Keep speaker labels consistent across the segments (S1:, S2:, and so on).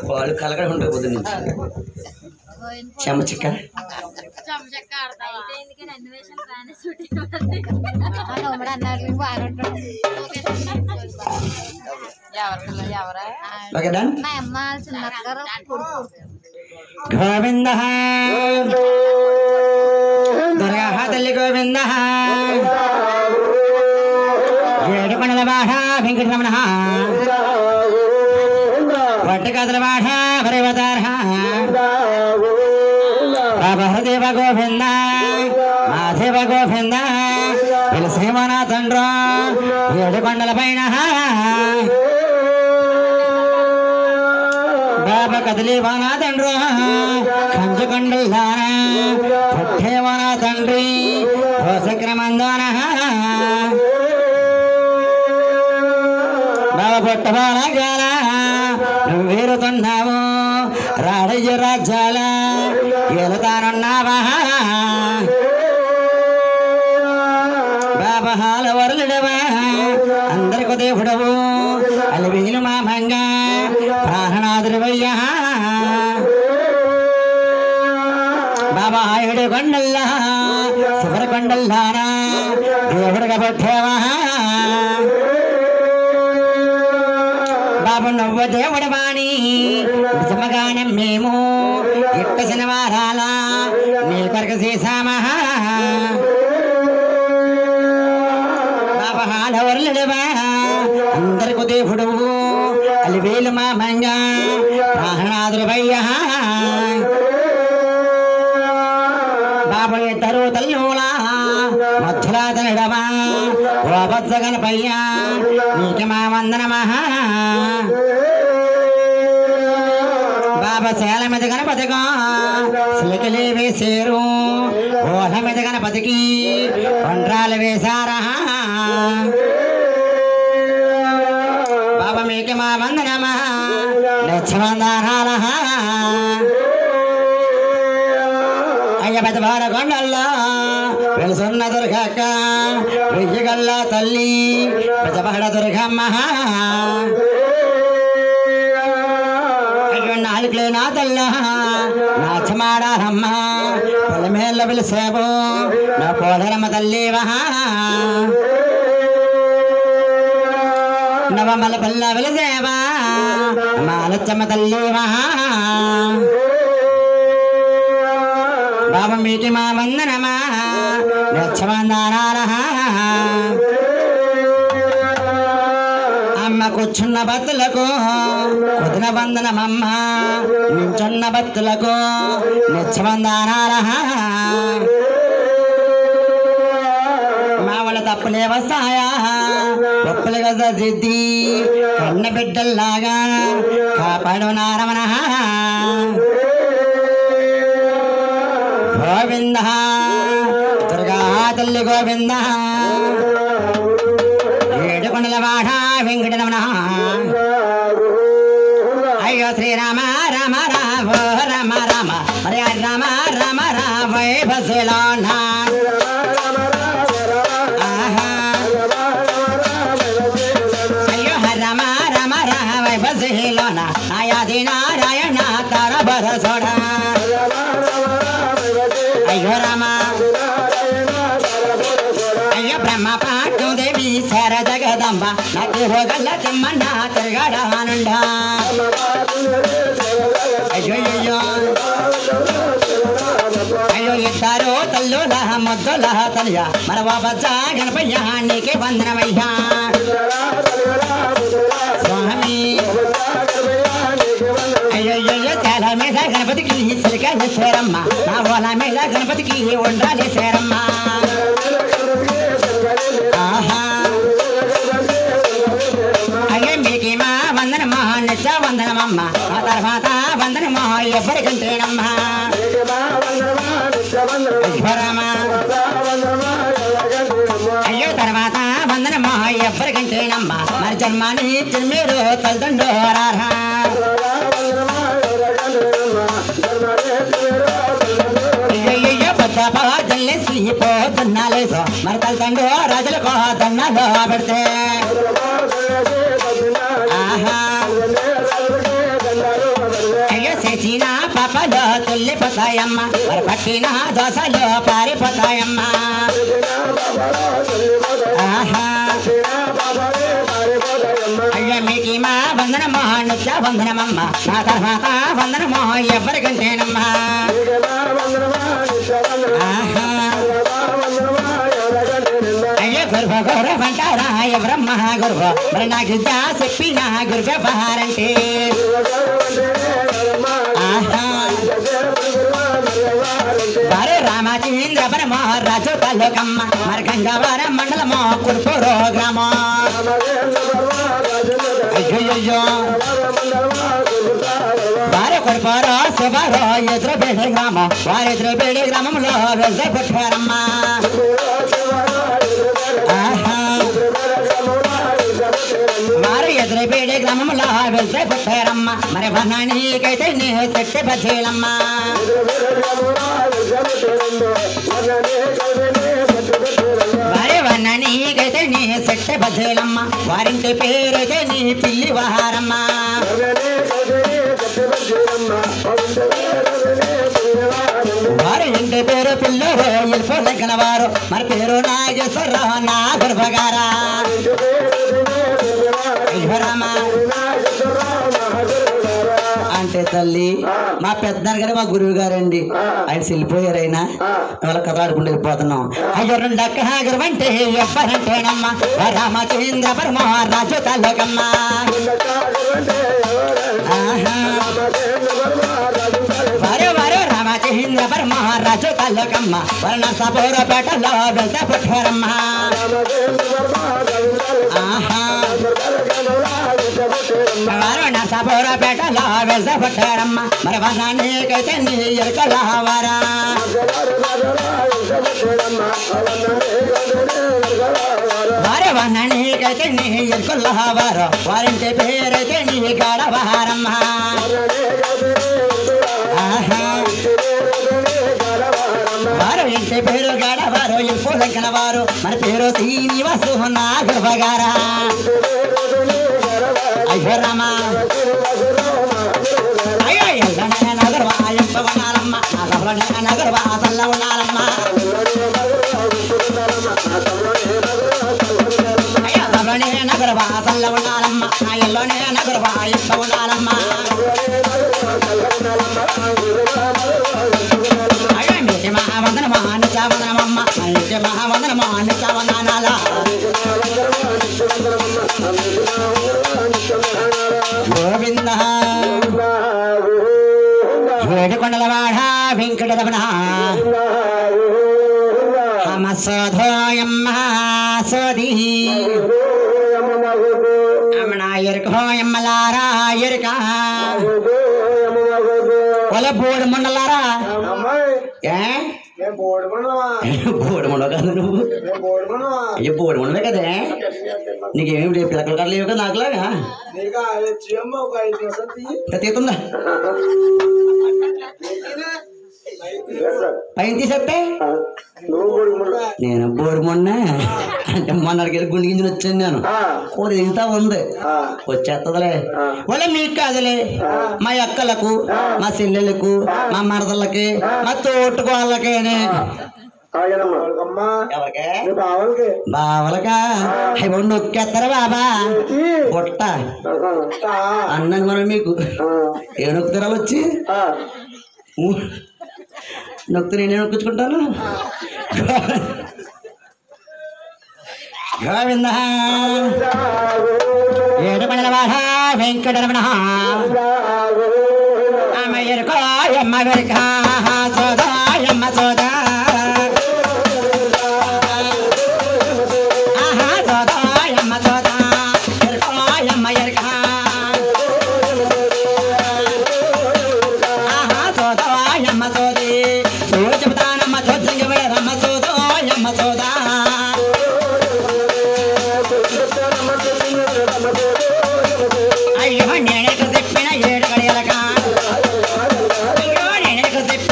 S1: వాళ్ళు కలకడ ఉంటారు పొద్దు నుంచి చెమ్మచిక్క గోవింద దుర్గా తల్లి గోవింద ఏడుకొండల బాట వెంకటరమణ వట్టకదల బాట భరేవతార హరదేవ గోవింద మాధవ గోవింద పిలసేమన తండ్ర ఏడుకొండల పైన బాబా కదిలేవానా తండ్రి కంచుకొండల్లానా పుట్టేవానా తండ్రి భోసక్రమందాన బాబా పుట్టవాల గాల నువ్వు వేరుతున్నావు రాడయ్య రాజ్యాల ఏలుతానున్నావా బాబా హాల వరలుడవా అందరికి దేవుడవు అలివీలు మా మంగ ప్రాణనాథుడివయ్యా బాబా ఏడు కొండల్లా శివర కొండల్లానా దేవుడుగా పుట్టేవా బాబు నువ్వు దేవుడు వాణి నిజమగానే మేము ఇట్ట శనివారాల నీ కొరకు చేశామా బాబా హాలవర్లుడివా అందరికి దేవుడు అలివేలు మా మంగ ప్రాణనాథుడివయ్యా బాబు ఇద్దరు తల్లులా మధ్యలా తనడవా ఓ బొత్స గణపయ్యా నీకు మా వందనమా బాబా సేల మీద గణపతిగా సిలికలే వేసేరు ఓల మీద గణపతికి ఒండ్రాలు వేశారా బాబా మీకు మా వందనమా లక్షమందారాల అయ్య పెద్ద భార కొండల్లో వెలుసున్న దుర్గక్క వెయ్యగల్ల తల్లి పెద్దపహడ దుర్గమ్మ అయ్యో నాలుగులే నా తల్ల నాచమాడారమ్మ పొలమేళ్ళ పిలిసేబు నా పోలరమ్మ తల్లివా నవమల పల్ల వెలిసేవా మాలచ్చమ్మ తల్లివా బాబా మీకు మా వందనమా లక్షమందారాల అమ్మ కూర్చున్న భక్తులకు కుదిన వందనమమ్మ నించున్న భక్తులకు లక్షమందారాల మా వాళ్ళ తప్పులే వస్తాయా ఒప్పులు కదా దిద్ది కన్న బిడ్డల్లాగా కాపాడు నారమణ గోవింద దుర్గా తల్లి గోవింద ఏడుకొండల వాడ వెంకటరమణ అయ్యో శ్రీరామ రామ రామ రామ రామ హరే రామ రామ రామ బసలోన అయ్యో రామ రామ రామ బసలోన ఆయాది నారాయణ తర బరసోడ అయ్యో రామ అయ్యో బ్రహ్మ పాటు దేవి శర జగదంబ నాకు హోగల్ల తిమ్మన్న తిరగడానుండ అయ్యో అయ్యో అయ్యో ఇద్దరు తల్లుల ముద్దుల తల్య మన బజ్జ గణపయ్య నీకే వందనమయ్యా స్వామి అయ్యో చాలా మీద గణపతికి సిలికాయ సేరమ్మ నా ఓల మీద గణపతికి ఉండాలి సేరమ్మ అయ్యే మీకు మా వందనమ్మా నిత్య వందనమమ్మ ఆ తర్వాత వందనమ్మా ఎవ్వరికంటేనమ్మా అయ్యో తర్వాత వందనమ్మా ఎవ్వరికంటేనమ్మా మరి జన్మాని మీరు తల్లిదండ్రులారా పళ్ళలో పెడితే ఆహా అయ్యో చేసిన పాపలో తుల్లిపోతాయమ్మ మరి పట్టిన దోశలో పారిపోతాయమ్మ ఆహా అయ్యో మీకు మా వందనమో నిత్య వందనమమ్మ నా తర్వాత వందనమో ఎవరికంటేనమ్మా ఆహా అయ్యో గురువ గౌరవ అంటారా ఎవరమ్మ గురువ మరి నాకు విద్య చెప్పిన గురు వ్యవహారంటే వారు రామచంద్ర పరమో రాజు తాలూకమ్మ మరి గంగవరం మండలమో కుర్పూరో గ్రామం అయ్యో వారు కుర్పూరో శుభారో ఎదురుబేడి గ్రామం వారు ఎదురుబేడి గ్రామంలో వెళ్తే పుట్టారమ్మా వారు ఎదురుబేడి గ్రామంలో వెళ్తే పుట్టారమ్మ మరి వనానికైతే నీ చెట్టు బజ్జీలమ్మా వారి వనానికైతే నీ చెట్టు బజ్జీలమ్మ వారింటి పేరైతే నీ పిల్లి వహారమ్మ వారి ఇంటి పేరు పిల్లరు ఇల్పు లెక్కన వారు మరి పేరు నాగేశ్వరరావు నా గురువగారా అంటే తల్లి మా పెద్దనాన్న గారు మా గురువు గారండి ఆయన వెళ్ళిపోయారైనా వాళ్ళ కథ ఆడుకుంటూ వెళ్ళిపోతున్నాం అయ్యో రెండు అక్కగారు అంటే ఎవరంటేనమ్మా రామచంద్ర పరమ రాజు తాలూకమ్మ వారు వారు రామచంద్ర పరమ రాజు తాలూకమ్మ వర్ణ సపూరపేటలో వెళ్తే పుట్టారమ్మ వారు నసపూరపేటలో వెళ్తే పుట్టారమ్మ మరి వనానికైతే నీ ఎరుకలవారా వారు వనానికైతే నీ ఎరుకలవారు వారింటి పేరైతే నీ గడవారమ్మ వారు ఇంటి పేరు గడవారు ఇంపు లెక్కన వారు మన పేరు శ్రీనివాసు నా గురువగారా అయ్యో రామా అయ్యో ఎల్లనే నగరవా ఎంప ఉన్నారమ్మ నగరనే నగరవా అసల్లో ఉన్నారమ్మ అయ్యో నగరనే నగరవా అసల్లో ఉన్నారమ్మ నా ఎల్లోనే నగరవా ఎంప ఉన్నారమ్మ అయ్యో మీకు మహావందనమా నిత్యవందనమమ్మ నిత్య మహావందనమా నిత్యవందనాల గోవింద ఏడుకొండలవాడ వెంకటరమణ హమసోధోయమ్మ సోది అమ్మన ఎరుకోయమ్మలారా ఎరుక ఒల బోడు మండలారా బోడు మండవ కదా నువ్వు అయ్యో బోడు మండవే కదే నీకేమి పిల్లకలు కట్టలేవు కదా నాకులాగా తీతుందా పైన తీసేస్తే నేను బోరు మొన్న అంటే మొన్నడికి గుండె గింజలు వచ్చాను నేను కూర దిగుతా ఉంది వచ్చేస్తుందిలే వాళ్ళే మీకు కాదులే మా అక్కలకు మా చెల్లెలకు మా మరదలకి మా తోటుకు వాళ్ళకేనే బావలకా అవి నొక్కేస్తారా బాబా పొట్ట అన్నాను మనం మీకు ఏ నొక్కుతారా వచ్చి నొక్కు నేనే నొక్కించుకుంటాను గోవింద ఏడుకొండలవాడ వెంకటరమణ అమ్మ ఎరుకో ఎమ్మ వెరుక సోదా ఎమ్మ సోదా సోదా ఎమ్మ సోదా ఎరుకో ఎమ్మ ఎరుక సోదా ఎమ్మ సోది చెబుతానమ్మ చోద్రంగ సోదో ఎమ్మ సోదా అయ్యో నేనే చెప్పిన ఏడు గడియలక అయ్యో నేనే చెప్పిన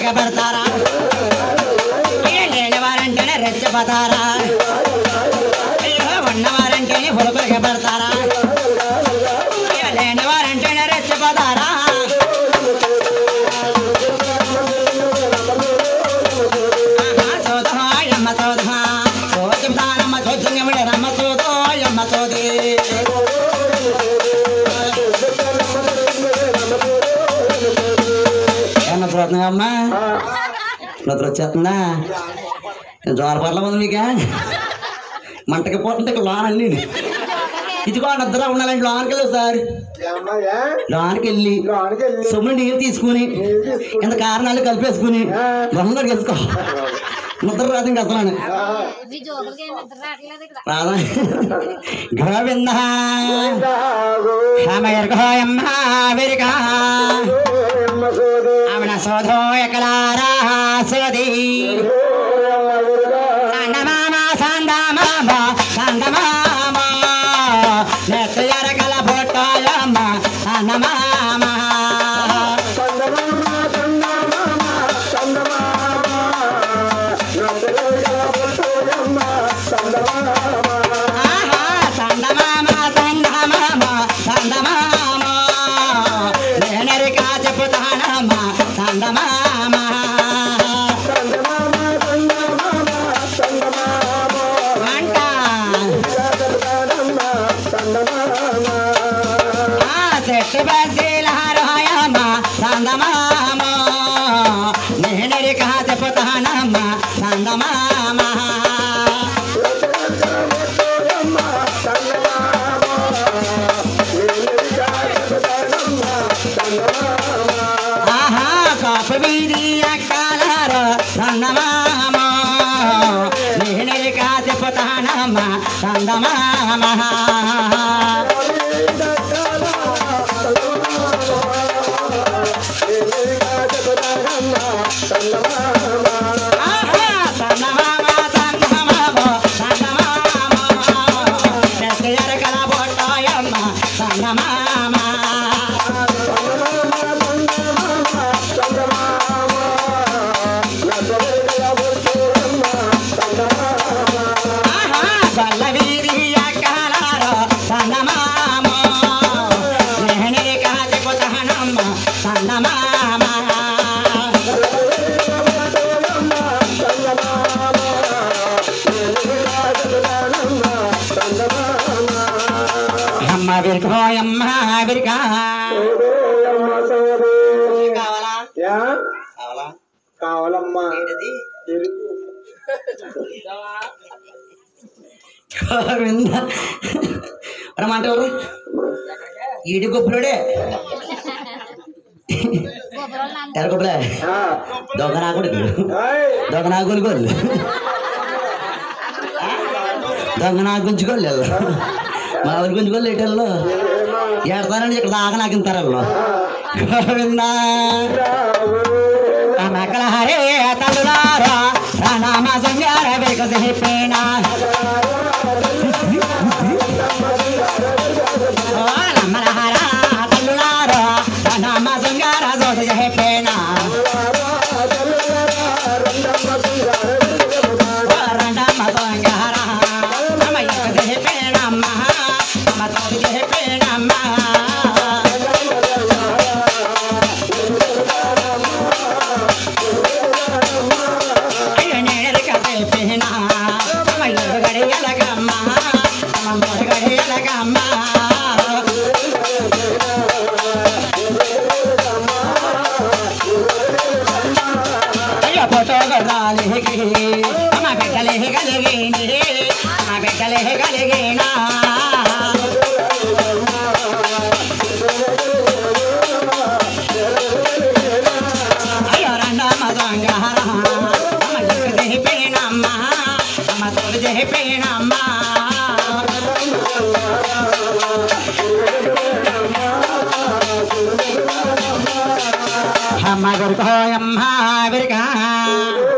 S1: పొలకొలగా పెడతారా లేని వారంటేనే రెచ్చపోతారా ఉన్నవారంటేనే పొలకొలగా పెడతారా లేని వారంటేనే రెచ్చపోతారా సోదమ్మ సోదమ్మ సోదమ్మ సోదమ్మ రమ్మ సోదో అమ్మ సోదే అమ్మా నిద్ర వచ్చేస్తుందా జోర పట్ల ఉంది మీక మంటకి పోతుంటే ఇక్కడ లోన్ అన్ని ఇదిగో నిద్ర ఉండాలండి లోనికి వెళ్ళి సార్ లోనికి వెళ్ళి సొమ్ము నీళ్ళు తీసుకుని ఇంత కారణాలు కలిపేసుకుని అందరికి వేసుకో నిద్ర రాదు ఇంక అసలు రాదా గోవింద ఆమె సోధో ఎకలారా సోది సందమామ సందమామ సందమామ నెత్తయరకల పొట్టాయమ్మ సందమామ సందమామ సందమామ సందమామ నేనరికా చెప్పుతానమ్మ సందమామ అంట చెట్టు బద్దీలహారయమ్మ సందమామ నేనరికా చెప్పుతానమ్మ సందమామ ఆహా కాపు వీధి అక్కలారో సందమామ నేనరికా చెప్పుతానమ్మ సందమామ సందమామ సందమామ సందమామ నెత్తయరకల పొట్టాయమ్మ సందమామ గొల్లవీరి అక్కలారో సందమామ నేనరికా చెప్పుతానమ్మ సందమామ అమ్మ విరికోయమ్మ విరికా కావాలా కావాలా
S2: కావాలమ్మా
S1: గోవింద రమ్మంటే ఎవరు ఈడి గొప్పలుడే ఎర గొప్పలే దొంగనాకుడు దొంగనాకుని గోళ్ళు దొంగనాకు గుంజుకోళ్ళు మా ఊరి గుంజుకోళ్ళు ఏటల్లో ఏడతారండి ఇక్కడ దాకా నాకింతారు గోవింద మకల హరే తల్లులారా రామ సంగార వికసేపేణ రమ్మలహారా తల్లులారా రామ సంగార దోషేపేణ రండమ్మ సంగార అమ్మ వికసేపేణమ్మ అమ్మ తోడిచేపేణమ్మ Hama gor ko yamma virga